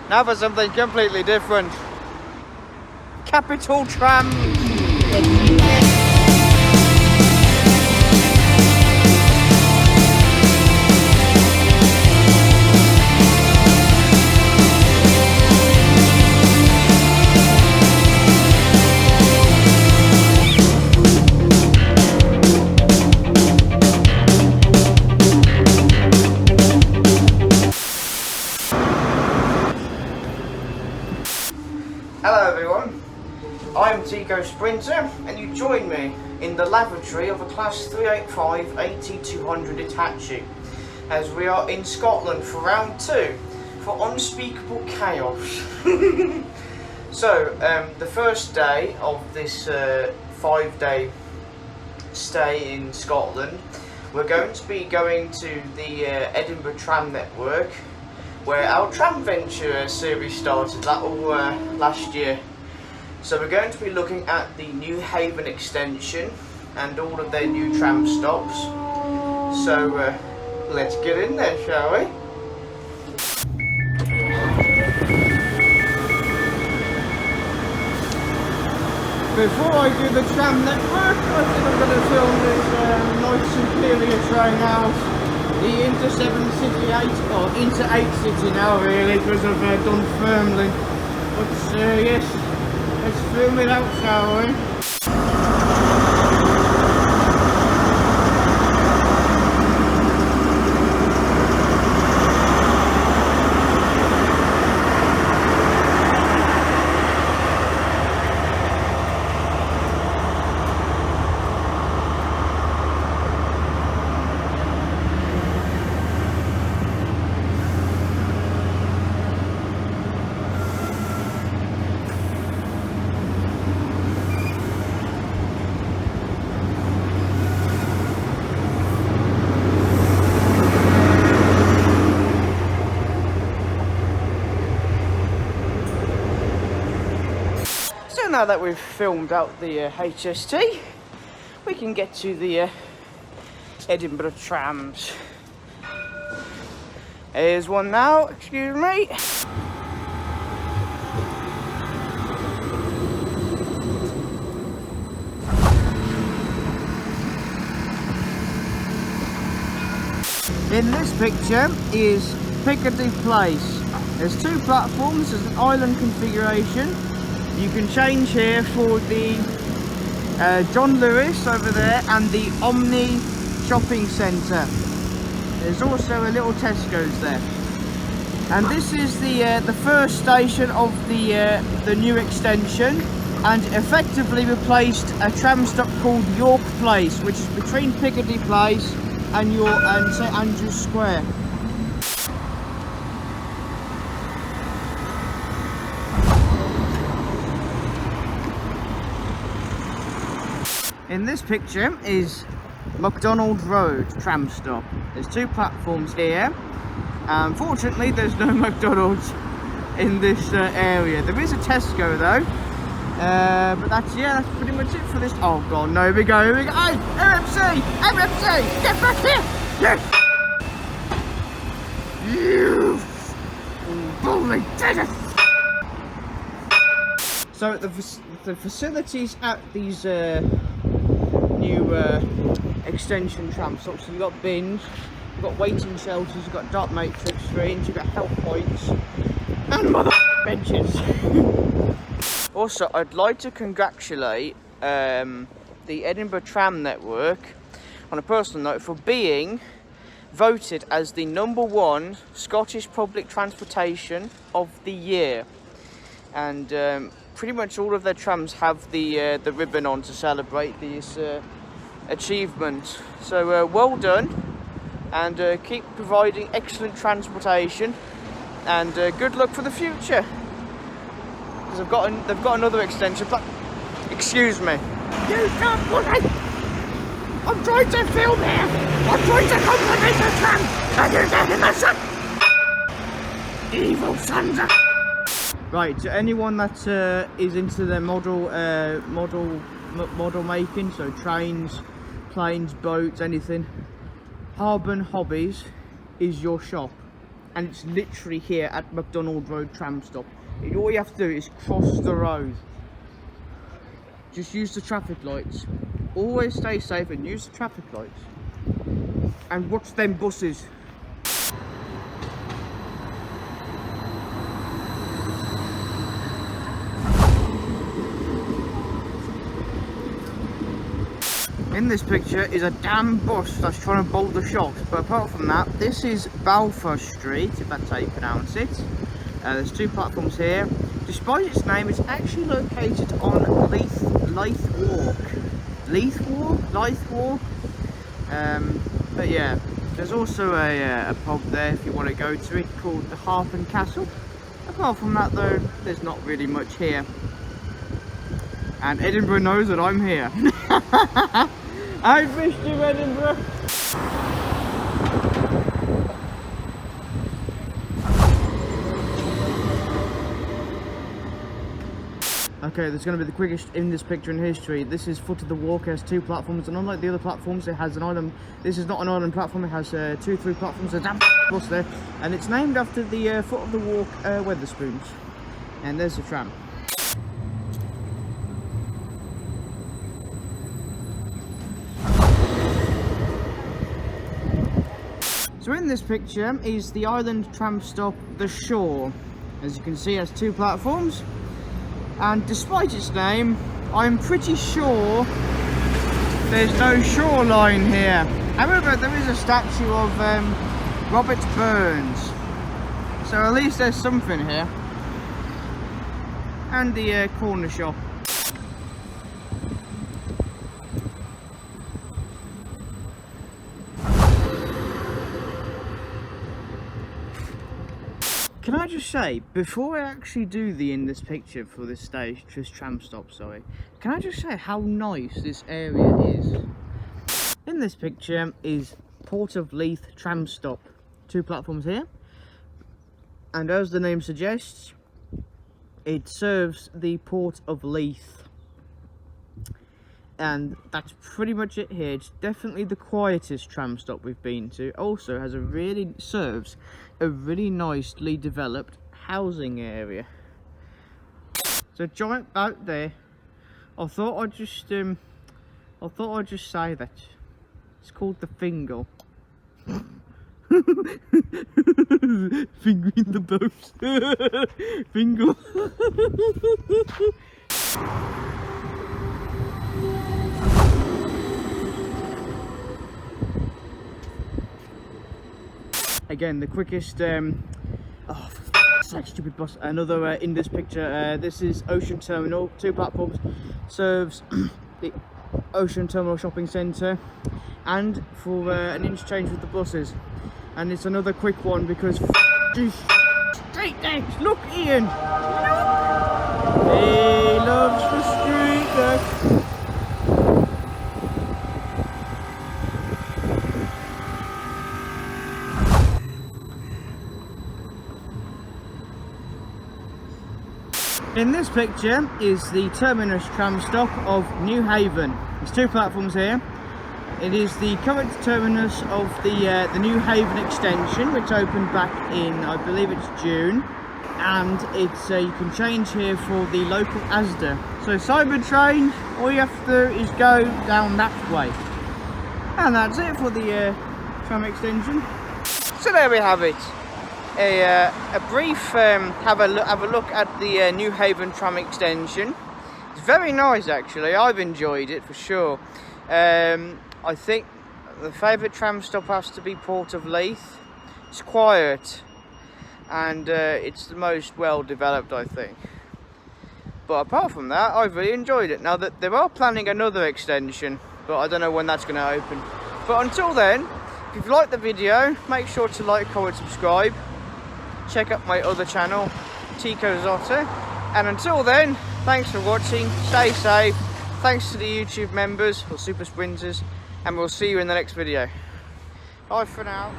Now for something completely different. Capital Tram. Hello everyone, I'm Tico Sprinter and you join me in the lavatory of a Class 385 80-200 Hitachi as we are in Scotland for round 2 for unspeakable chaos. So the first day of this 5-day stay in Scotland, we're going to be going to the Edinburgh Tram Network, where our Tram Venture series started, that all last year. So we're going to be looking at the Newhaven extension and all of their new tram stops. So let's get in there, shall we? Before I do the tram network, I think I'm going to film this nice superior train out. The Inter 7 City 8, or Inter 8 City now really, because I've done firmly. But yes, let's film it out, shall we? Now that we've filmed out the HST, we can get to the Edinburgh trams. Here's one now, excuse me. In this picture is Picardy Place. There's 2 platforms, there's an island configuration. You can change here for the John Lewis over there and the Omni shopping centre. There's also a little Tesco's there. And this is the first station of the new extension, and effectively replaced a tram stop called York Place, which is between Picardy Place and St Andrew's Square. In this picture is McDonald Road tram stop. There's 2 platforms here. Unfortunately, there's no McDonald's in this area. There is a Tesco though, but that's pretty much it for this. Oh god, no, here we go. Hey, MFC, get back here! Yes! You bully did it! So the facilities at these new extension tram stops, so you've got bins, you've got waiting shelters, you've got dark matrix screens, you've got health points, and mother benches. Also, I'd like to congratulate the Edinburgh Tram Network, on a personal note, for being voted as the #1 Scottish public transportation of the year. And pretty much all of their trams have the ribbon on to celebrate this achievement. So well done, and keep providing excellent transportation, and good luck for the future. Because they've got another extension. But excuse me. You can't put it. I'm trying to film here. I'm trying to compliment the tram, and you're getting the son. Evil sons of. Right, to anyone that is into their model making, so trains, planes, boats, anything, Harburn Hobbies is your shop. and it's literally here at McDonald Road tram stop. All you have to do is cross the road. Just use the traffic lights. Always stay safe and use the traffic lights. And watch them buses. In this picture is a damn bus that's trying to bolt the shocks, but apart from that, this is Balfour Street, if that's how you pronounce it. There's 2 platforms here. Despite its name, it's actually located on Leith Walk. Leith Walk? But yeah, there's also a pub there if you want to go to it, called the Harp and Castle. Apart from that though, there's not really much here. And Edinburgh knows that I'm here. I've missed you, Edinburgh. Okay, that's going to be the quickest in this picture in history. This is Foot of the Walk. It has 2 platforms, and unlike the other platforms, it has an island. This is not an island platform. It has 2, 3 platforms. A damn bus there, and it's named after the Foot of the Walk Weatherspoons. And there's the tram. So in this picture is the island tram stop, the Shore. As you can see, it has 2 platforms. And despite its name, I'm pretty sure there's no shoreline here. However, there is a statue of Robert Burns. So at least there's something here. And the corner shop. Can I just say, before I actually do the in this picture for this stage, just tram stop, sorry, can I just say how nice this area is? In this picture is Port of Leith tram stop. 2 platforms here, and as the name suggests, it serves the Port of Leith. And that's pretty much it here. It's definitely the quietest tram stop we've been to. Also serves a really nicely developed housing area. There's a giant boat there. I thought I'd just say that. It's called the Fingal. Fingering the boat. Fingal. Again, the quickest, oh, such stupid bus. Another in this picture, this is Ocean Terminal, 2 platforms, serves the Ocean Terminal shopping centre, and for an interchange with the buses. And it's another quick one because street decks, look Ian, look! He loves the street decks. In this picture is the terminus tram stop of Newhaven. There's 2 platforms here. It is the current terminus of the Newhaven extension, which opened back in, I believe it's June. And it's you can change here for the local Asda. So Cybertrain, all you have to do is go down that way. And that's it for the tram extension. So there we have it. A brief have a look at the Newhaven tram extension. It's very nice actually. I've enjoyed it for sure. I think the favourite tram stop has to be Port of Leith. It's quiet and it's the most well developed, I think. But apart from that, I've really enjoyed it. Now that they are planning another extension, but I don't know when that's going to open. But until then, if you've liked the video, make sure to like, comment, subscribe. Check out my other channel, Tico Zotter. And until then, thanks for watching, stay safe, thanks to the YouTube members or super sprinters, and we'll see you in the next video. Bye for now.